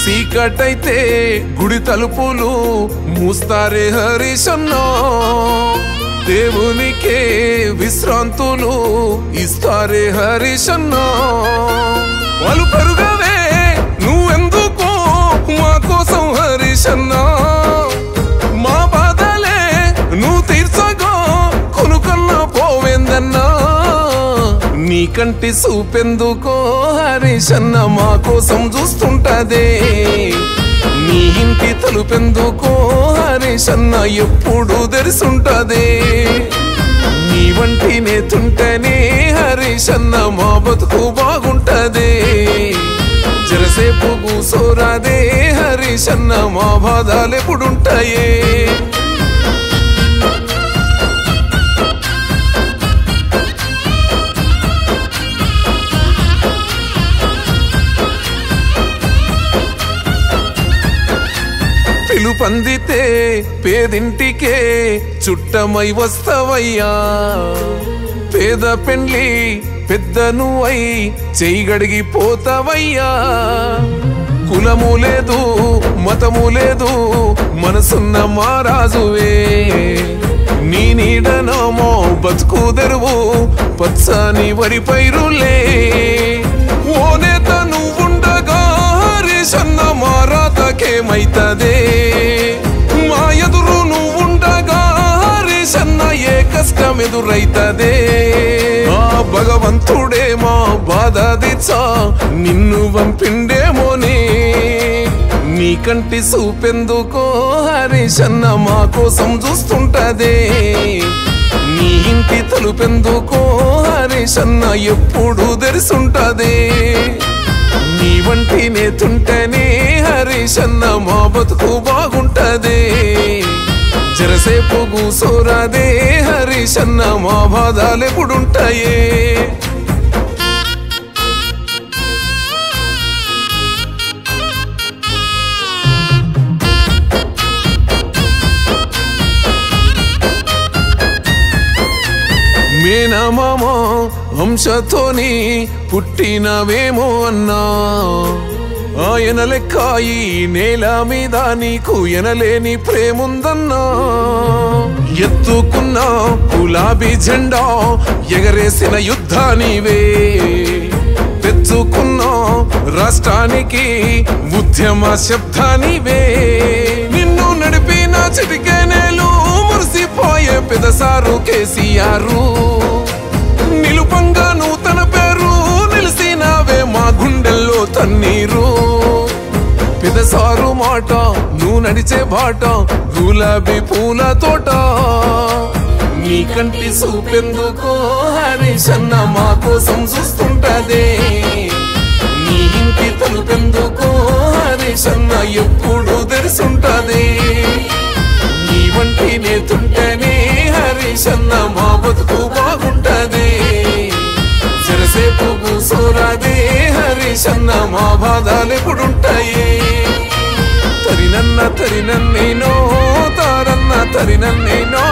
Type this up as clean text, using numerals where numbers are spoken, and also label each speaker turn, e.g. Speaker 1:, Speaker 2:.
Speaker 1: చీకటైతే గుడి తలుపులు మూస్తారే హరీశన్నా, దేవునికే విశ్రాంతులు ఇస్తారే హరీశన్నా. వాళ్ళు పెరుగవే నువ్వెందుకో మా కోసం హరీశన్నా, మా బాధలే నువ్వు తీర్చగా కొనుకన్నా పోవేందన్నా. నీ కంటి చూపెందుకో హరీశన్న మా కోసం చూస్తుంటదే, నీ ఇంటి తలుపెందుకో హరీశన్న ఎప్పుడు తెరిసుంటదే. నీ వంటి నేతుంటేనే హరీశన్న మా బతుకు బాగుంటదే. జరసేపు కూసోరాదే హరీశన్న మా బాధలెప్పుడుంటాయే. పిలుపందితే పేదింటికే చుట్టమై వస్తవయ్యా, పేద పెండ్లి పెద్దను అయి చెయ్యగడిగి పోతవయ్యా. కులము లేదు మతము లేదు మనసున్న మారాజువే, నీ నీడనమో బతుకు తెరువు పచ్చని వరి పైరులే. ఓ నేత నువ్వుండగా హరీశన్న మారాతకేమైతదే, మా ఎదురు నువ్వుండగా హరీశన్న ఏ కష్టం ఎదురైతదే. ఆ భగవంతుడే మా బాధ దిచ్చా నిన్ను పంపిండేమోనే, నీ కంటి చూపెందుకో హరీశన్న మా కోసం చూస్తుంటదే. నీ ఇంటి తలుపెందుకో హరీశన్న ఎప్పుడు తెరిసుంటదే. నీ వంటి నేతుంటేనే హరీశన్న మా బతుకు బాగుంటదే. జరసేపు కూసోరాదే హరీశన్న మా బాధలెప్పుడుంటాయే. మేనమామ వంశతోని పుట్టినవేమో అన్నా, ఆయన లెక్క ఈ నేల మీద నీకు ఎనలేని ప్రేముందన్నా. ఎత్తుకున్న గులాబీ జెండా ఎగరేసిన యుద్ధానివే, తెచ్చుకున్న రాష్ట్రానికి ఉద్యమ శబ్దానివే. నిన్ను నడిపిన చిటికెనేలు మురిసిపోయే పెదసారు కేసీఆరు, నిలుపంగా నూతన పేరు నిలిసినావే మా గుండెల్లో తన్నీరు. పెదసారు మాట నువ్వు నడిచే బాట గులాబీ పూల తోట, నీ కంటి చూపెందుకో హరీశన్న మా కోసం చూస్తుంటదే. నీ ఇంటి తలుపెందుకో హరీశన్న ఎప్పుడు తెరిసుంటదే. నీ వంటి నేతుంటేనే హరీశన్న మా బతుకు బాగుంటదే. జరసేపు కూసోరాదే హరీశన్న మా బాధలెప్పుడుంటాయే. తరినన్న తరినన్నేనో తారన్న తరినన్నేనో